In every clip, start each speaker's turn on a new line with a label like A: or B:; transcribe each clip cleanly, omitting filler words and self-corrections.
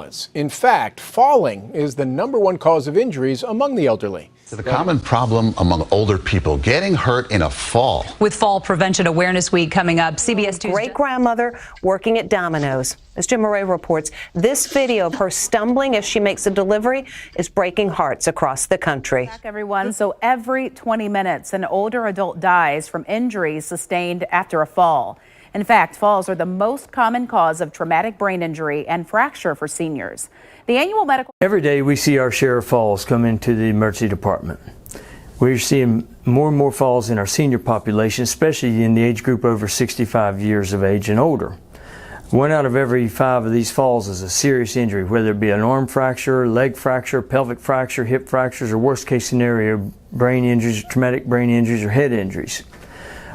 A: was. In fact, falling is the #1 cause of injuries among the elderly.
B: The common problem among older people, getting hurt in a fall.
C: With Fall Prevention Awareness Week coming up, CBS 2's
D: great-grandmother working at Domino's. As Jim Murray reports, this video of her stumbling as she makes a delivery is breaking hearts across the country.
E: Back, everyone. So every 20 minutes, an older adult dies from injuries sustained after a fall. In fact, falls are the most common cause of traumatic brain injury and fracture for seniors. The annual medical...
F: Every day we see our share of falls come into the emergency department. We're seeing more and more falls in our senior population, especially in the age group over 65 years of age and older. 1 out of every 5 of these falls is a serious injury, whether it be an arm fracture, leg fracture, pelvic fracture, hip fractures, or worst case scenario, brain injuries, traumatic brain injuries, or head injuries.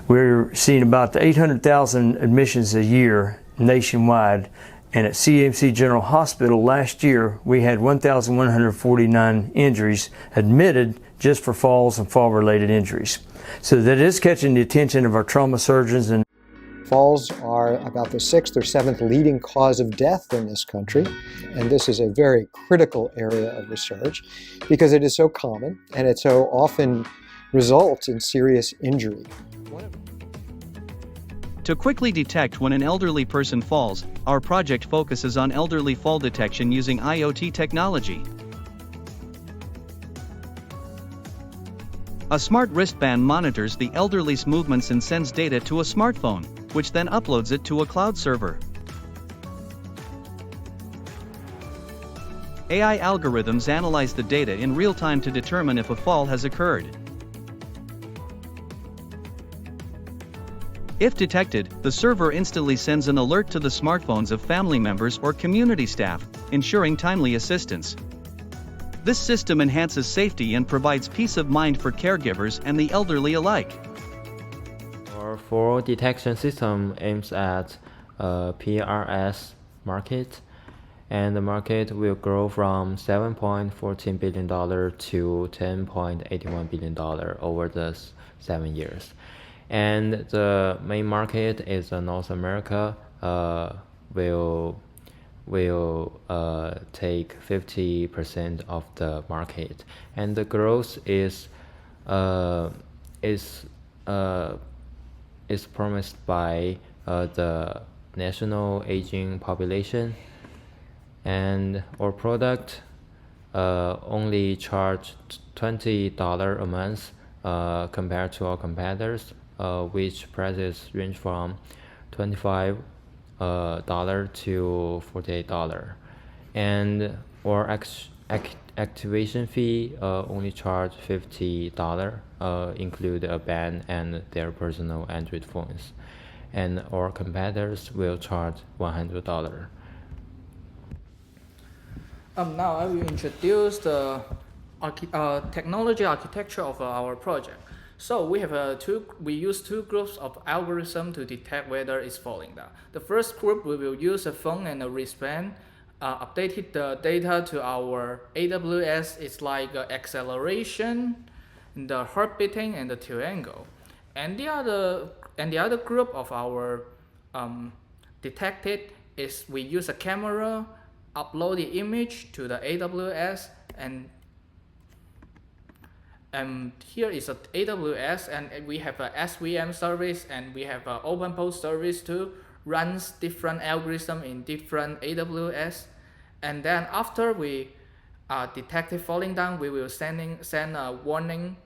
F: We're seeing about 800,000 admissions a year nationwide, and at CMC General Hospital last year we had 1,149 injuries admitted just for falls and fall-related injuries. So that is catching the attention of our trauma surgeons. And
G: falls are about the 6th or 7th leading cause of death in this country, and this is a very critical area of research because it is so common and it so often results in serious injury.
H: To quickly detect when an elderly person falls, our project focuses on elderly fall detection using IoT technology. A smart wristband monitors the elderly's movements and sends data to a smartphone, which then uploads it to a cloud server. AI algorithms analyze the data in real time to determine if a fall has occurred. If detected, the server instantly sends an alert to the smartphones of family members or community staff, ensuring timely assistance. This system enhances safety and provides peace of mind for caregivers and the elderly alike.
I: Our fall detection system aims at PRS market, and the market will grow from $7.14 billion to $10.81 billion over the 7 years. And the main market is North America, will take 50% of the market, and the growth is promised by the national aging population. And our product only charge $20 a month compared to our competitors, which prices range from $25 to $48, and our activation fee only charge $50, include a band and their personal Android phones, and our competitors will charge $100.
J: Now I will introduce the technology architecture of our project. So we have we use 2 groups of algorithms to detect whether it's falling down. The first group, we will use a phone and a wristband, updated the data to our AWS. It's like acceleration, the heart beating, and the tilt angle. And the other group of our detected is we use a camera, upload the image to the AWS, and here is a AWS, and we have a SVM service, and we have an OpenPOS service too, runs different algorithms in different AWS. And then after we detected falling down, we will send a warning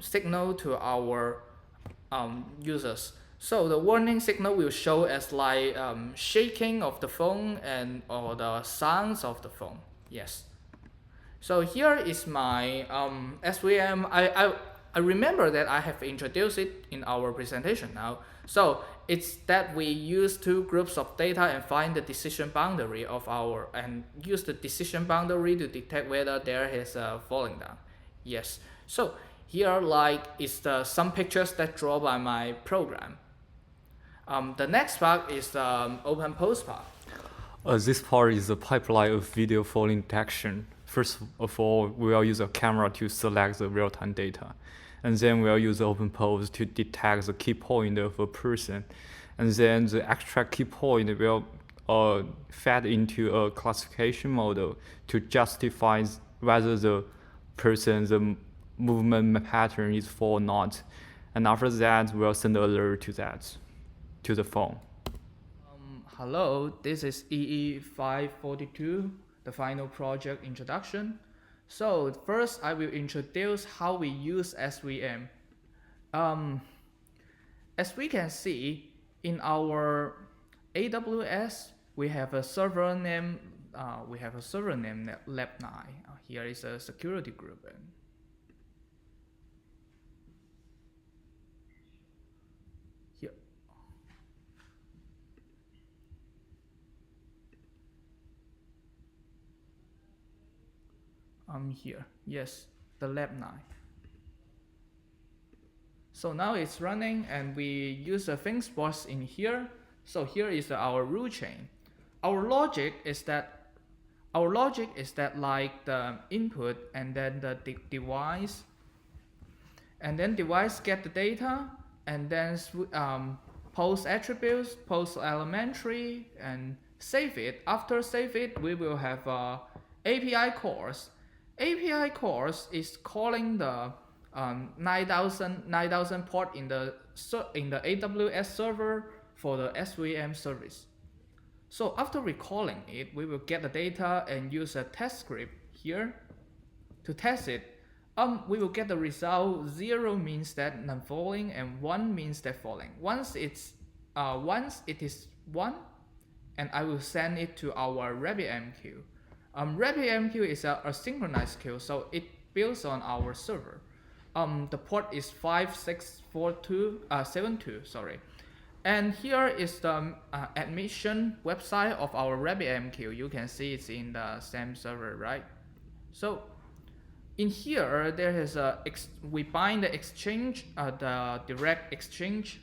J: signal to our users. So the warning signal will show as like shaking of the phone or the sounds of the phone. Yes. So here is my SVM. I remember that I have introduced it in our presentation now. So it's that we use 2 groups of data and find the decision boundary and use the decision boundary to detect whether there is a falling down. Yes. So here is some pictures that drawn by my program. The next part is the OpenPOS part.
K: This part is the pipeline of video falling detection. First of all, we will use a camera to select the real-time data, and then we'll use the OpenPOS to detect the key point of a person, and then the extract key point will fed into a classification model to justify whether the person's movement pattern is full or not. And after that, we'll send an alert to that, to the phone.
J: Hello, this is EE542, the final project introduction. So first, I will introduce how we use SVM. As we can see, in our AWS, we have a server name. Lab9. Here is a security group. Here. Here. Yes, the Lab9. So now it's running, and we use a ThinkSpot in here. So here is our rule chain. Our logic is that like the input and then the device, and then device get the data, and then post attributes, post elementary, and save it. After save it, we will have API calls. API calls is calling the 9000 port in the AWS server for the SVM service. So after recalling it, we will get the data and use a test script here to test it. We will get the result. 0 means that non-falling, and 1 means that falling. Once it is 1, and I will send it to our RabbitMQ. RabbitMQ is a synchronized queue, so it builds on our server. The port is 56472, sorry. And here is the admission website of our RabbitMQ. You can see it's in the same server, right? So in here, there is we bind the exchange, the direct exchange,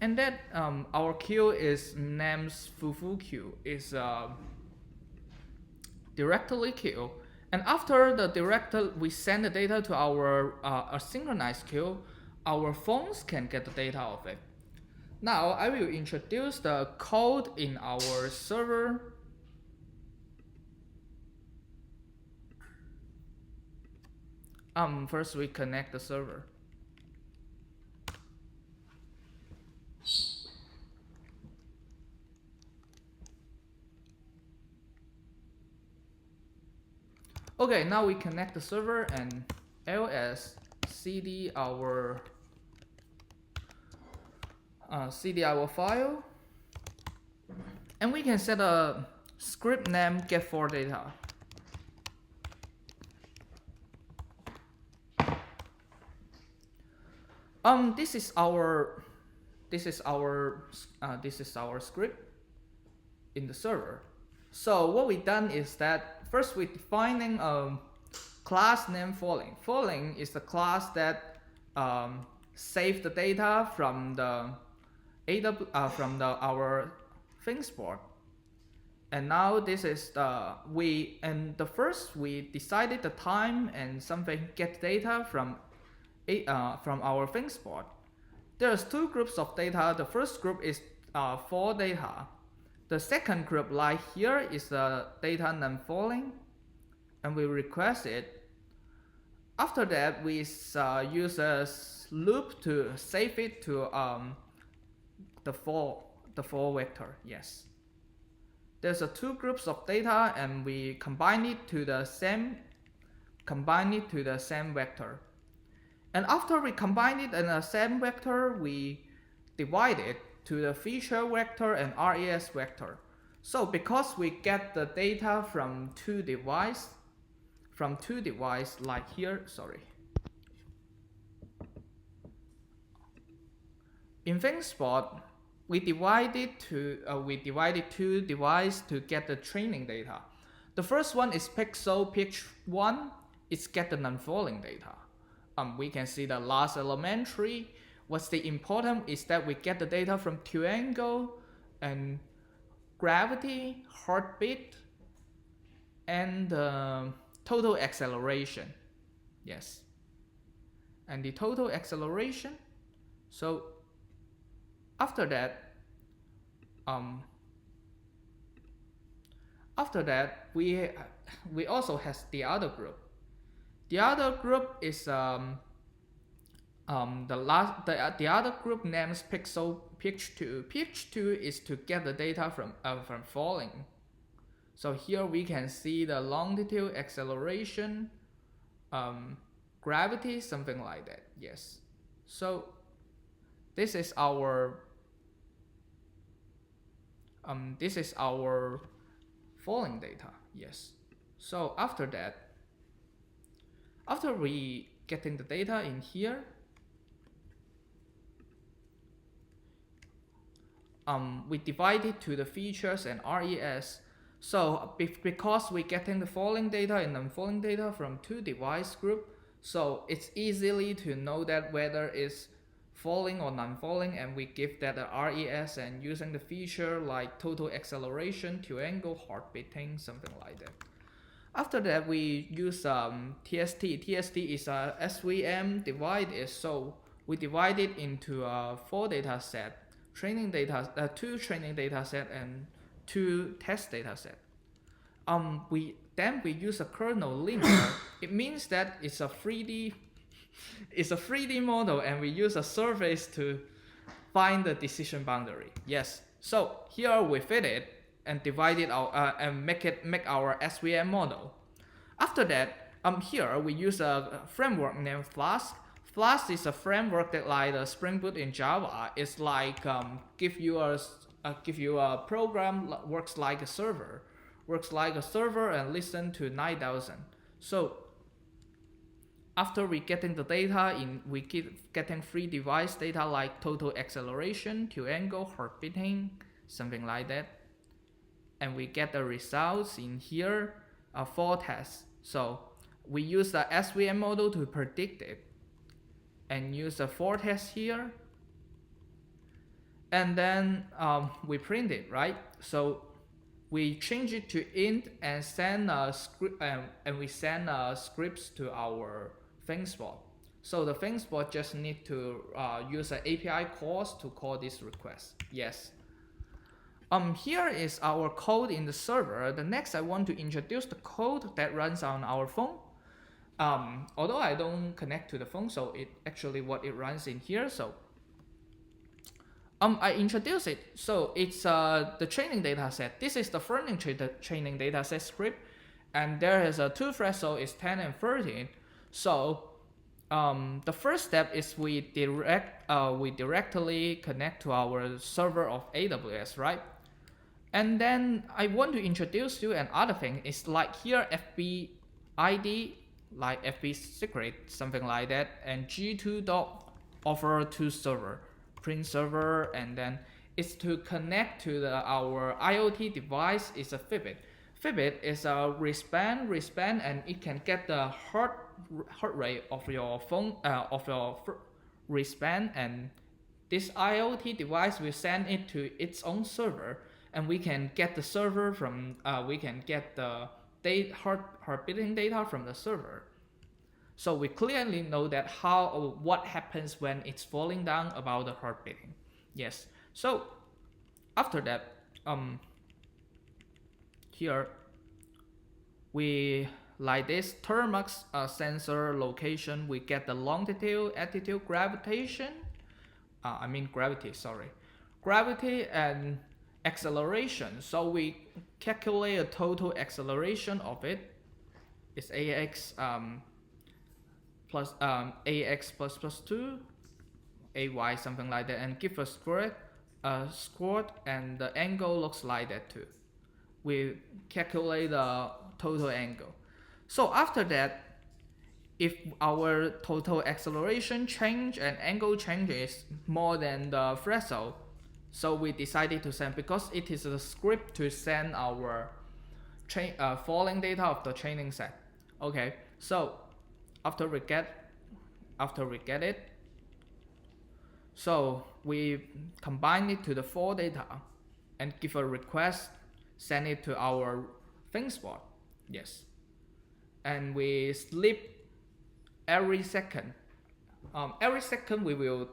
J: and that our queue is named Fufu queue, is directly queue. And after the director, we send the data to our asynchronous queue. Our phones can get the data of it. Now I will introduce the code in our server. First we connect the server. Okay, now we connect the server and ls cd our file, and we can set a script name get4data. This is our script in the server. So what we done is that first we defining a class named falling. Falling is the class that save the data from the our ThinkSpot. And now this is we decided the time and something get data from our ThinkSpot. There's two groups of data. The first group is fall data. The second group like here is the data non-falling, and we request it. After that, we use a loop to save it to the fall vector. Yes. There's two groups of data, and we combine it to the same vector. And after we combine it in the same vector, we divide it to the feature vector and RES vector. So because we get the data from two devices like here, sorry. In ThinkSpot, we divided two devices to get the training data. The first one is pixel pitch 1. It's get the non-falling data. We can see the last elementary. What's the important is that we get the data from two angle and gravity, heartbeat, and total acceleration. Yes. And the total acceleration. So after that, After that, we also has the other group. The other group is the other group names pixel pitch2. Pitch2 is to get the data from falling. So here we can see the longitude, acceleration, gravity, something like that. Yes. So this is our falling data. Yes. So after that, after we getting the data in here, we divide it to the features and RES. So because we're getting the falling data and non-falling data from two device group, so it's easily to know that whether it's falling or non-falling, and we give that a RES and using the feature like total acceleration, to angle, heart beating, something like that. After that, we use TST. TST is a SVM divided, so we divide it into 4 data set, two training data set and 2 test data set. We use a kernel limiter. It means that it's a 3D model, and we use a surface to find the decision boundary. Yes. So here we fit it and divide it out and make our SVM model. After that, here we use a framework named Flask. Flask is a framework that, like the Spring Boot in Java, is like give you a program works like a server and listen to 9,000. So after we getting the data in, we keep getting 3 device data like total acceleration, to angle, heart beating, something like that, and we get the results in here 4 tests. So we use the SVM model to predict it, and use the 4 tests here, and then we print it, right? So we change it to int and send a script, and we send scripts to our ThinkSpot. So the ThinkSpot just need to use an API calls to call this request. Yes. Here is our code in the server. The next, I want to introduce the code that runs on our phone. Although I don't connect to the phone, so it actually what it runs in here. So I introduce it. So it's the training data set. This is the front-end training data set script, and there is a 2 threshold is 10 and 13. So the first step is we directly connect to our server of AWS, right? And then I want to introduce you another thing. It's like here FB ID, like FB secret, something like that, and G2.offer to server, print server, and then it's to connect to our IoT device. Is a Fitbit. Fitbit is a wristband, and it can get the heart rate of your phone, of your wristband, and this IoT device will send it to its own server, and we can get the server from we can get the heart beating data from the server. So we clearly know that what happens when it's falling down about the heart beating. Yes. So after that, here we like this Thermax sensor location. We get the longitude, attitude, gravitation. Gravity and acceleration. So we calculate a total acceleration of it. It's AX plus 2, AY, something like that, and give a squared, and the angle looks like that too. We calculate the total angle. So after that, if our total acceleration change and angle change is more than the threshold, so we decided to send, because it is a script to send our falling data of the training set. Okay, so after we get it, so we combine it to the 4 data and give a request, send it to our ThinkSpot. Yes, and we sleep every second. Every second we will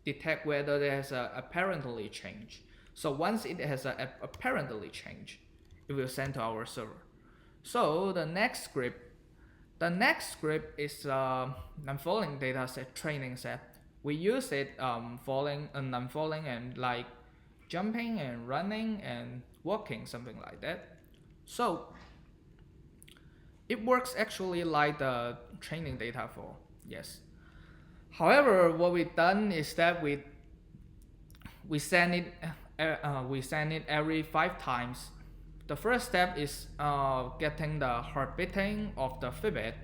J: detect whether there's a apparently change. So once it has a apparently change, it will send to our server. So the next script is non-falling data set training set. We use it falling and non-falling and like jumping and running and walking, something like that. So it works actually like the training data for, yes. However, what we've done is that we send it every 5 times. The first step is getting the heartbeating of the Fitbit.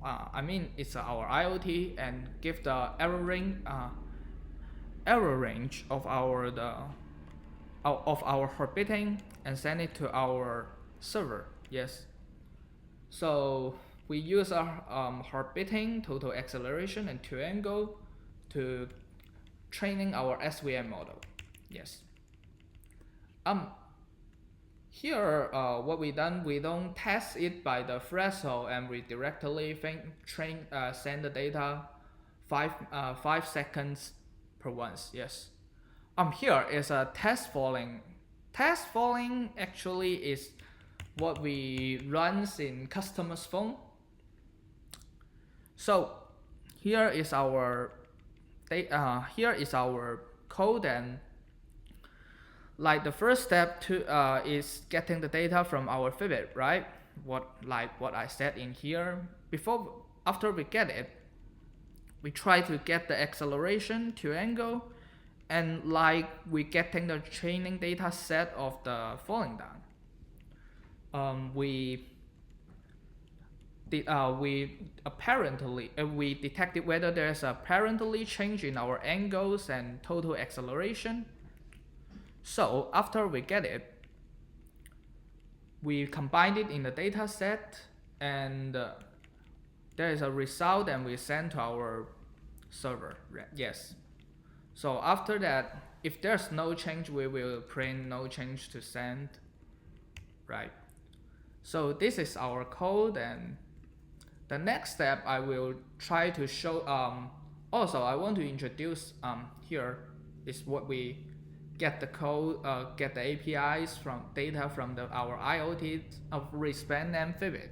J: I mean, it's our IoT, and give the error range of our heartbeating and send it to our server. Yes. So we use our heartbeating, total acceleration, and two angle to training our SVM model. Yes. Here, what we done, we don't test it by the threshold, and we directly send the data 5 seconds per once. Yes. Here is a test falling. Test falling actually is what we runs in customer's phone. So here is our code, and like the first step is getting the data from our Fitbit, right? What I said in here. After we get it, we try to get the acceleration to angle, and like we getting the training data set of the falling down. We detected whether there's apparently change in our angles and total acceleration. So after we get it, we combine it in the data set, and there is a result, and we send to our server. Yes. So after that, if there's no change, we will print no change to send. Right. So this is our code, and the next step I will try to show. Also, I want to introduce here is what we get the code, get the APIs from data from our IoT of wristband and Fitbit.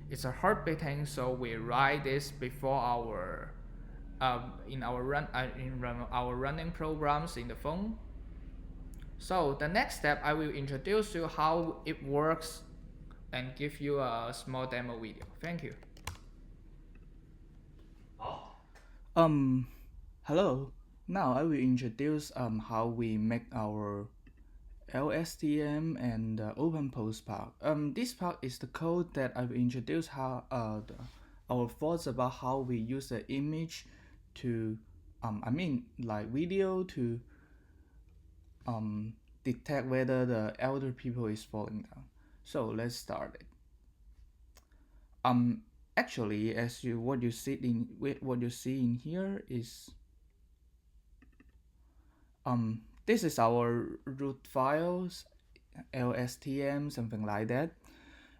J: It's a heartbeating, so we write this before our in our running programs in the phone. So the next step, I will introduce you how it works and give you a small demo video. Thank you. Hello. Now I will introduce how we make our LSTM and OpenPose part. This part is the code that I will introduce how our thoughts about how we use the image to like video to detect whether the elder people is falling down. So let's start it. Actually, what you see in here is this is our root files, LSTM, something like that,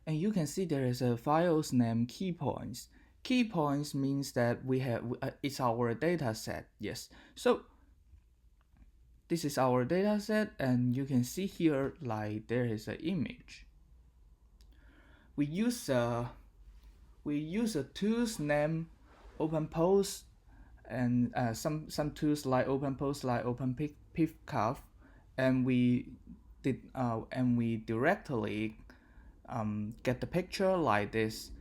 J: and you can see there is a files named key points. Key points means that we have it's our data set. Yes. So this is our data set, and you can see here like there is an image. We use a tools named OpenPose, and some tools like OpenPose, like OpenPickup, and we directly get the picture like this.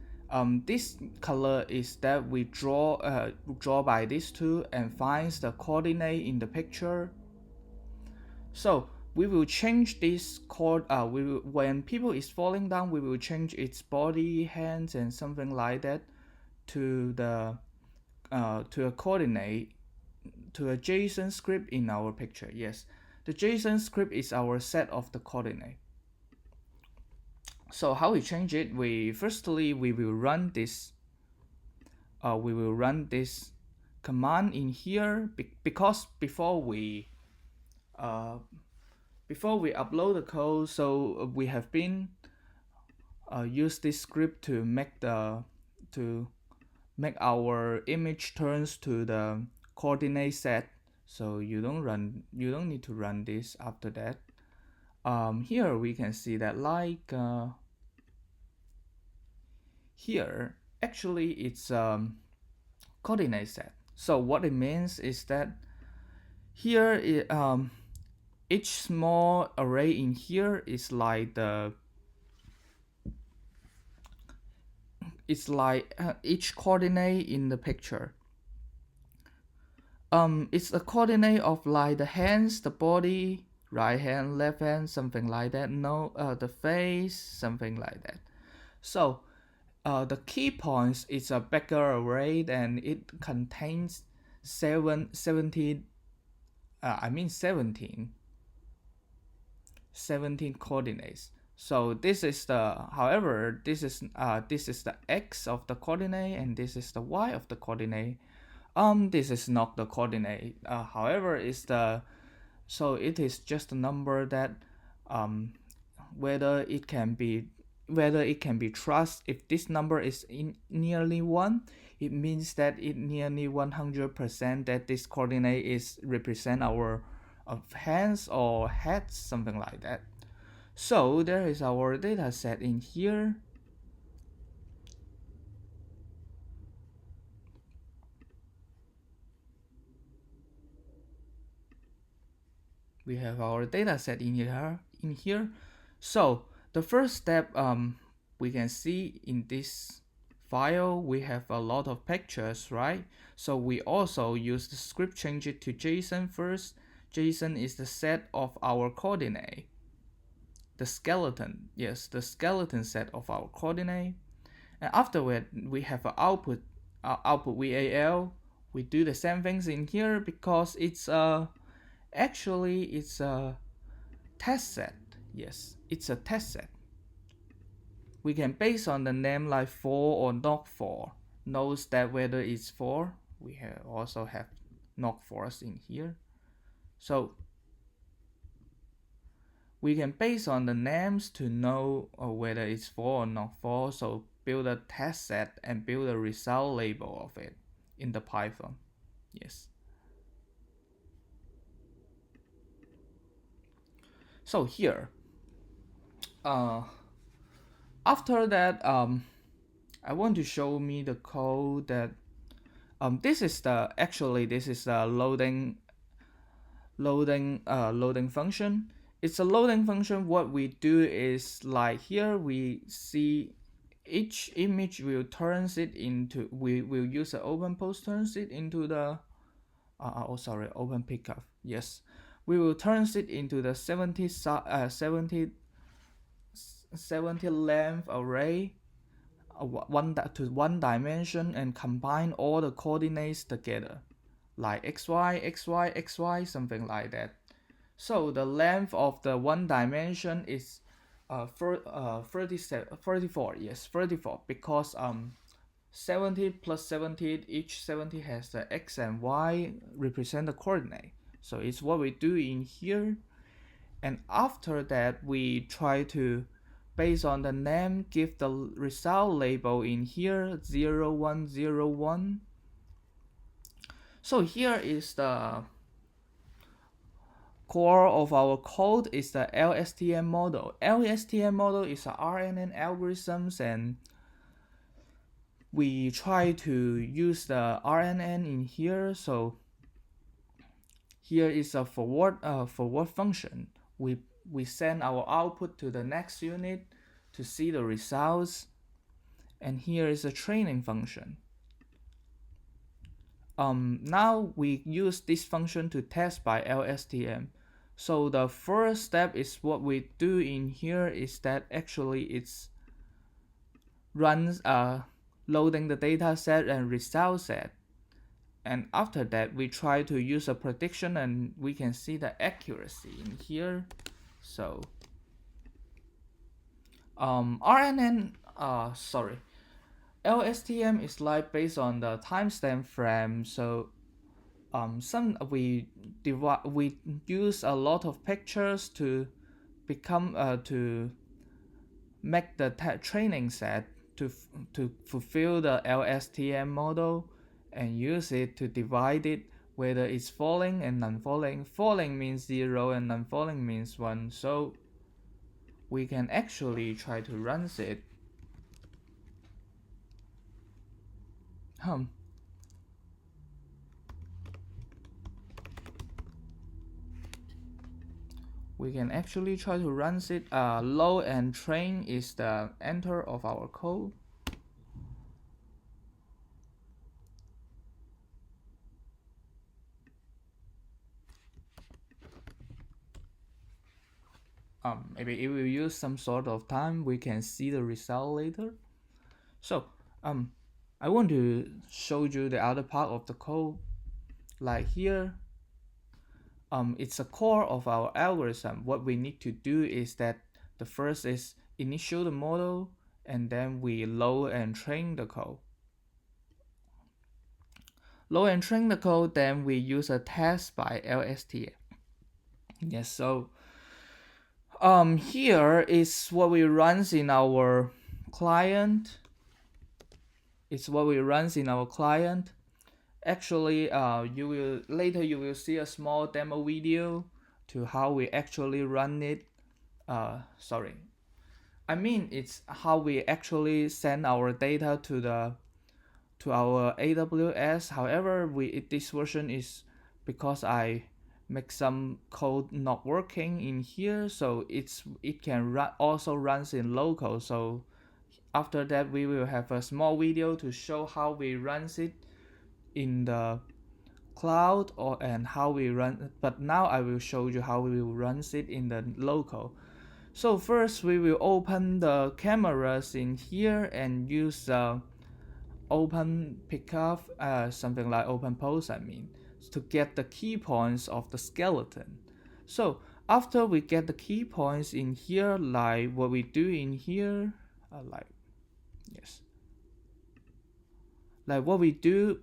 J: This color is that we draw by this tool and finds the coordinate in the picture. So we will change this when people is falling down, we will change its body, hands, and something like that to a coordinate, to a JSON script in our picture. Yes, the JSON script is our set of the coordinate. So how we change it? We will run this. We will run this command in here because before we upload the code, so we have been use this script to make our image turns to the coordinate set. So you don't need to run this after that. Here we can see that like here actually it's coordinate set. So what it means is that here each small array in here is like each coordinate in the picture. It's a coordinate of like the hands, the body, right hand, left hand, something like that. No, the face, something like that. So the key points is a bigger array and it contains 17 coordinates. So this is the, however, this is the x of the coordinate and this is the y of the coordinate. This is not the coordinate. However, it's the, so it is just a number that whether it can be trusted. If this number is in nearly 1, it means that it nearly 100% that this coordinate is represent our hands or heads, something like that. So there is our data set in here. We have our data set in here. So the first step, we can see in this file we have a lot of pictures, right? So we also use the script, change it to JSON first. JSON is the set of our coordinate, the skeleton, yes, the skeleton set of our coordinate. And afterward we have an output VAL. We do the same things in here because it's actually it's a test set. Yes, it's a test set. We can base on the name like for or not for, knows that whether it's for. We also have not fors in here. So we can base on the names to know whether it's for or not for. So build a test set and build a result label of it in the Python. Yes. So here, after that, I want to show me the code that this is the loading function. It's a loading function. What we do is like here we see each image will turns it into, we will use an open post turns it into the open pickup. Yes, we will turns it into the 70 length array, one dimension, and combine all the coordinates together, like xy, xy, xy, something like that. So the length of the one dimension is 34. Yes, 34, because 70 plus 70, each 70 has the x and y represent the coordinate. So it's what we do in here. And after that, we try to, based on the name, give the result label in here 0101. So here is the core of our code, is the LSTM model. LSTM model is a RNN algorithms, and we try to use the RNN in here. So here is a forward function. We send our output to the next unit to see the results, and here is a training function. Now we use this function to test by LSTM. So the first step is what we do in here is that actually it's runs loading the data set and result set. And after that, we try to use a prediction, and we can see the accuracy in here. So LSTM is like based on the timestamp frame. So we use a lot of pictures to make the training set to fulfill the LSTM model, and use it to divide it whether it's falling and non-falling. Falling means 0 and non-falling means 1. So we can actually try to run it. We can actually try to run it. Load and train is the enter of our code. Maybe it will use some sort of time. We can see the result later. So I want to show you the other part of the code. Like here, it's a core of our algorithm. What we need to do is that the first is initial the model, and then we load and train the code. Load and train the code, then we use a test by LSTM. Yes, so here is what we runs in our client. It's what we runs in our client. Actually, you will see a small demo video to how we actually run it. Sorry, I mean it's how we actually send our data to our AWS. However, this version is because I make some code not working in here, so it can also runs in local. So after that, we will have a small video to show how we runs it in the cloud and how we run. But now I will show you how we will run it in the local. So first we will open the cameras in here and use open pickup, something like open post, to get the key points of the skeleton. So after we get the key points in here, like what we do in here, like what we do,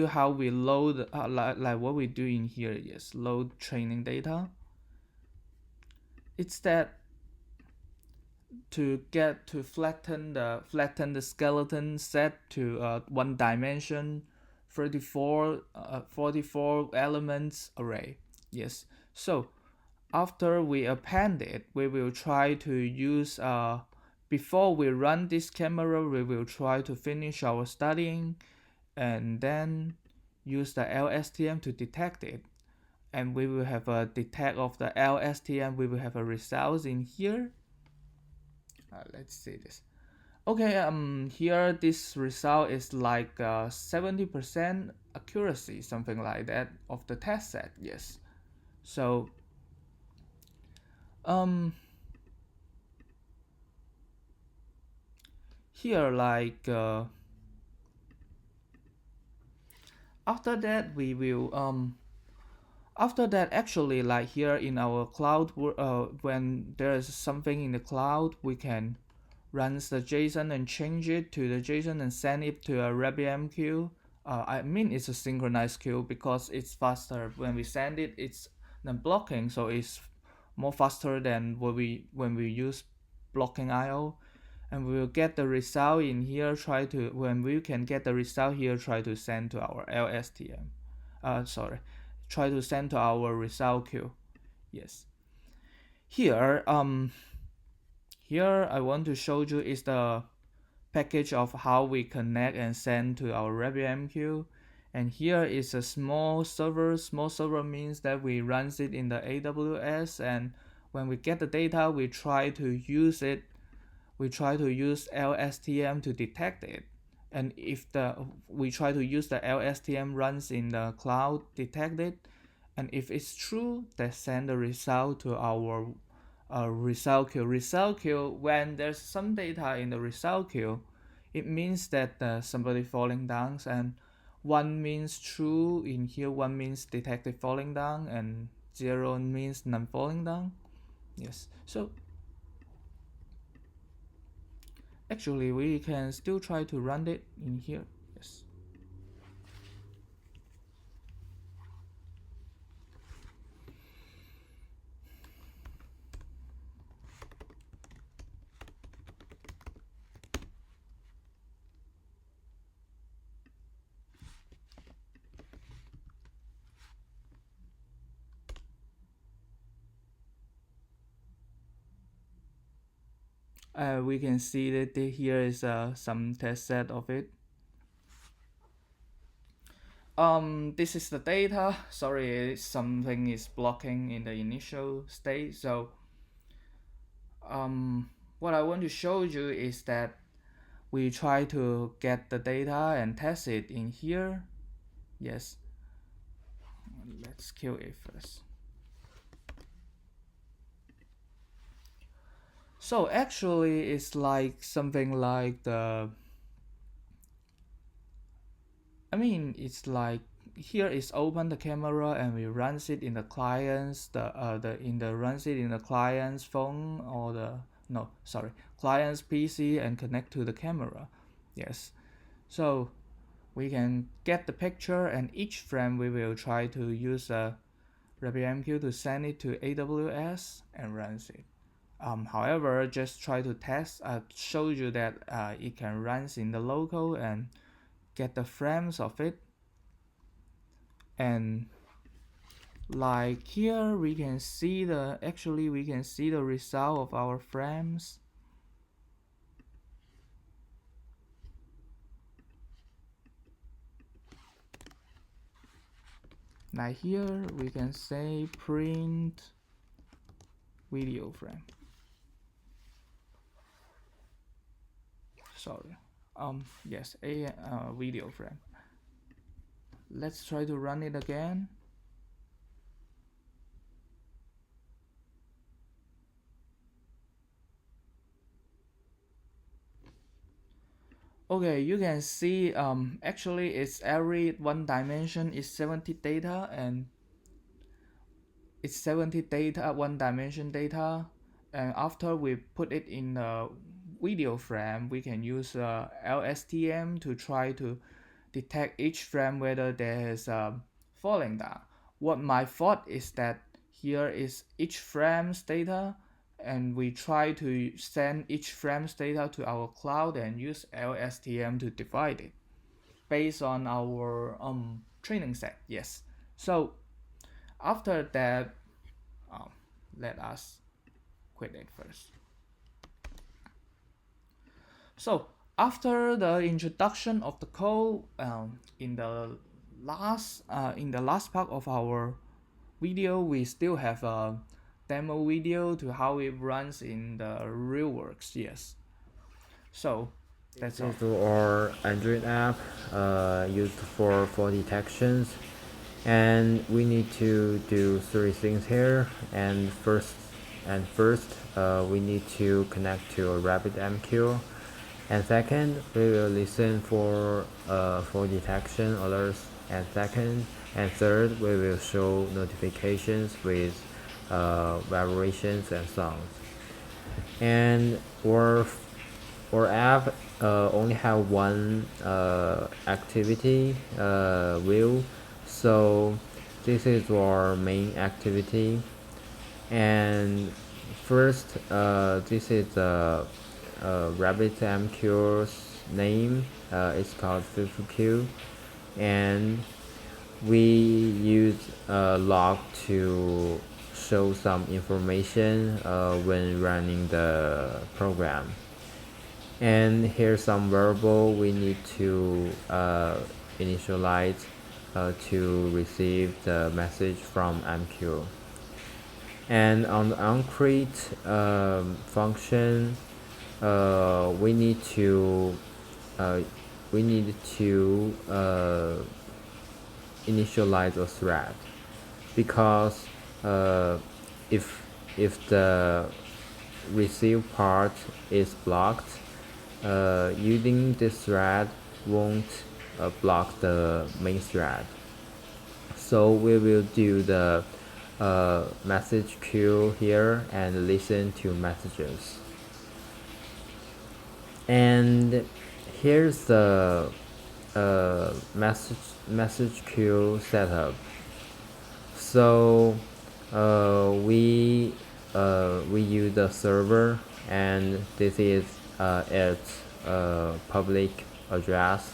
J: how we load, like what we do in here, yes, load training data. It's that to get to flatten the skeleton set to 1 dimension 44 elements array. Yes, so after we append it, we will try to use before we run this camera, we will try to finish our studying and then use the LSTM to detect it, and we will have a detect of the LSTM. We will have a results in here. Let's see this. Okay, here this result is like 70% accuracy, something like that, of the test set. Yes, so here, like after that we will after that, actually, like here in our cloud, when there is something in the cloud, we can run the JSON and change it to the JSON and send it to a RabbitMQ queue. I mean it's a synchronized queue because it's faster. When we send it, it's not blocking, so it's more faster than when we use blocking IO. And we will get the result in here. When we can get the result here, try to send to our LSTM. Try to send to our result queue. Yes. Here, here I want to show you is the package of how we connect and send to our RabbitMQ. And here is a small server. Small server means that we run it in the AWS, and when we get the data, we try to use it. We try to use LSTM to detect it. And if we try to use the LSTM runs in the cloud, detect it, and if it's true, then send the result to our result queue. Result queue, when there's some data in the result queue, it means that somebody falling down, and 1 means true in here, 1 means detected falling down, and 0 means none falling down. Yes, so actually we can still try to run it in here. Yes. We can see that here is some test set of it. This is the data. Sorry, something is blocking in the initial state. So what I want to show you is that we try to get the data and test it in here. Yes. Let's kill it first. So actually it's like something like it's like here is open the camera and we runs it in the client's runs it in the client's phone or client's PC and connect to the camera. Yes. So we can get the picture, and each frame we will try to use a RabbitMQ to send it to AWS and runs it. However, just try to test. I showed you that it can run in the local and get the frames of it. And like here, we can see the result of our frames. Now here we can say print video frame. Sorry. Yes, a video frame. Let's try to run it again. Okay, you can see actually it's every one dimension is 70 data, and it's 70 data, one dimension data, and after we put it in the video frame, we can use LSTM to try to detect each frame whether there is falling down. What my thought is that here is each frame's data, and we try to send each frame's data to our cloud and use LSTM to divide it based on our training set. Yes. So after that, let us quit it first. So after the introduction of the code, in the last part of our video, we still have a demo video to how it runs in the real works. Yes. So that's all.
I: This is our Android app used for fall detections, and we need to do 3 things here. And first, we need to connect to a RabbitMQ. And second, we will listen for fall detection alerts. And third, we will show notifications with vibrations and sounds. And our app only have one activity view, so this is our main activity. And first, this is RabbitMQ's name. It's called EE542, and we use log to show some information when running the program. And here's some variable we need to initialize to receive the message from MQ. And on the onCreate function, we need to initialize a thread, because if the receive part is blocked, using this thread won't block the main thread. So we will do the message queue here and listen to messages. And here's the message queue setup. So we use the server, and this is its public address,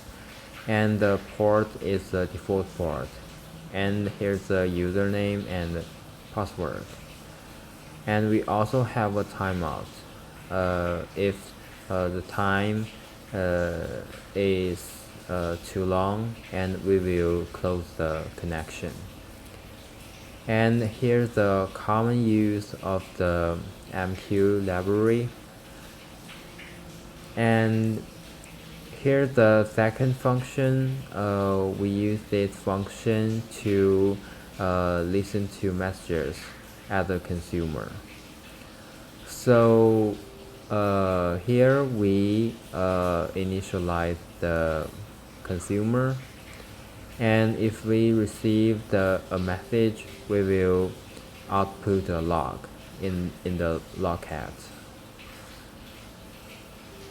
I: and the port is the default port, and here's the username and password. And we also have a timeout. if the time is too long, and we will close the connection. And here's the common use of the MQ library. And here's the second function. We use this function to listen to messages as a consumer. So here we initialize the consumer, and if we receive a message, we will output a log in the logcat.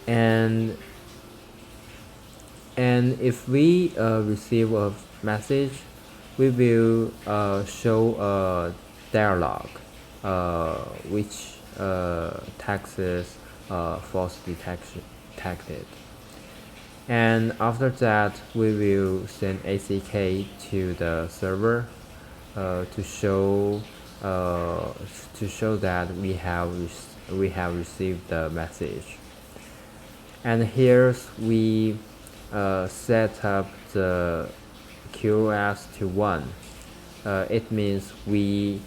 I: And if we receive a message, we will show a dialog which taxes false detected. And after that, we will send ACK to the server to show that we have received the message. And here we set up the QoS to 1. It means we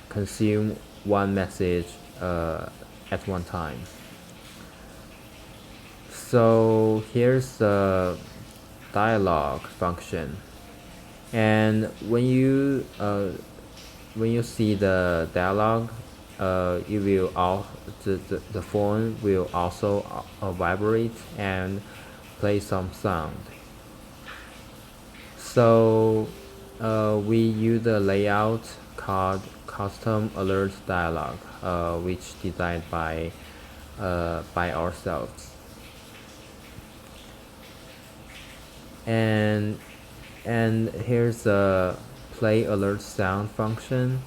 I: consume one message at one time. So here's the dialog function, and when you see the dialog, the phone will also vibrate and play some sound. So we use a layout called custom alert dialog, which designed by ourselves. And here's a play alert sound function.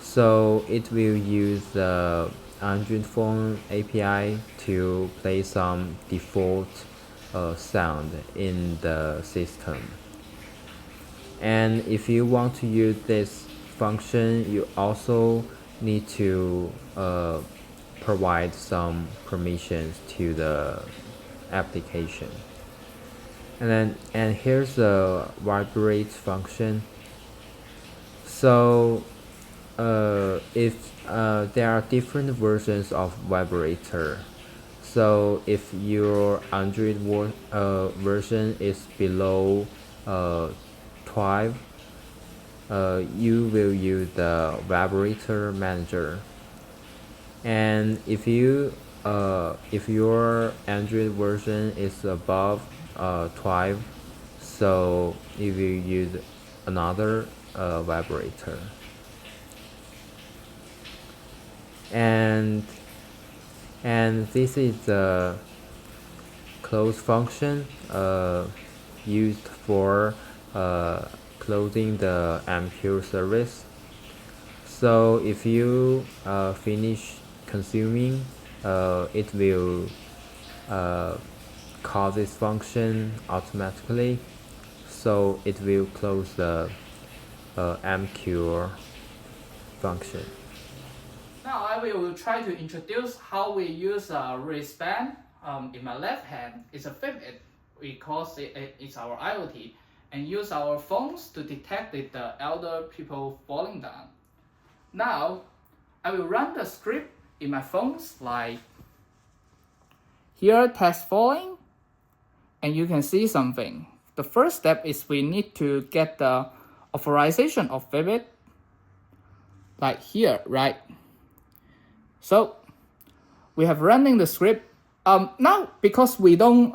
I: So it will use the Android phone API to play some default sound in the system. And if you want to use this function, you also need to provide some permissions to the application. And here's the vibrate function. So if there are different versions of vibrator, so if your Android version is below 12, you will use the vibrator manager. And if your Android version is above 12, so you will use another vibrator. And this is the close function used for closing the MQ service. So if you finish consuming, it will call this function automatically, so it will close the MQ function.
J: Now I will try to introduce how we use a wristband. In my left hand is a Fitbit, because it's our IoT, and use our phones to detect the elder people falling down. Now I will run the script in my phones, like here, test falling, and you can see something. The first step is we need to get the authorization of Fitbit, like here, right? So we have running the script. Now because we don't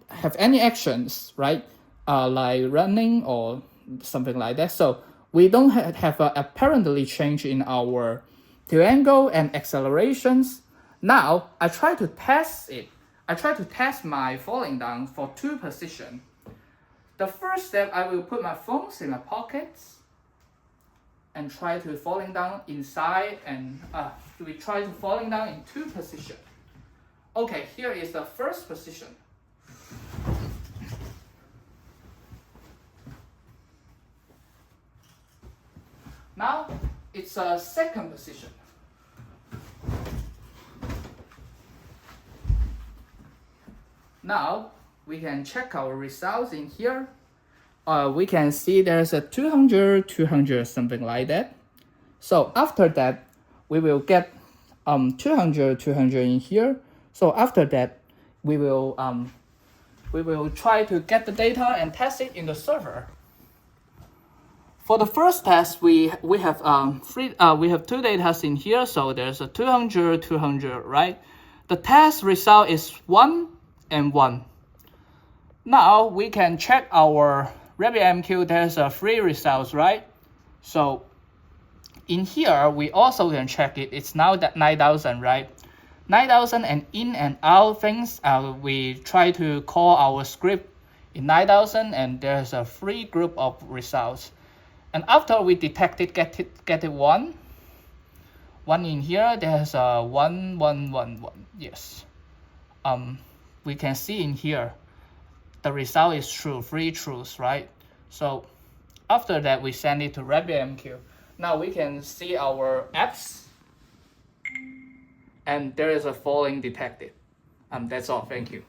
J: have any actions, right? Like running or something like that. So we don't have a apparently change in our tilt angle and accelerations. Now I try to test it. I try to test my falling down for 2 positions. The first step, I will put my phones in my pockets and try to falling down inside, and we try to falling down in 2 positions. Okay, here is the first position. Now it's a second position. Now we can check our results in here. We can see there's a 200, 200, something like that. So after that, we will get 200, 200 in here. So after that, we will try to get the data and test it in the server. For the first test, we have two data in here. So there's a 200, 200, right? The test result is 1 and 1. Now we can check our RabbitMQ. There's 3 results, right? So in here, we also can check it. It's now that 9,000, right? 9,000 and in and out things. We try to call our script in 9,000, and there's a 3 group of results. And after we detect it, get it 1 in here. There's a 1, 1, 1, 1. Yes. We can see in here, the result is true, 3 truths, right? So after that, we send it to RabbitMQ. Now we can see our apps, and there is a falling detected. That's all. Thank you.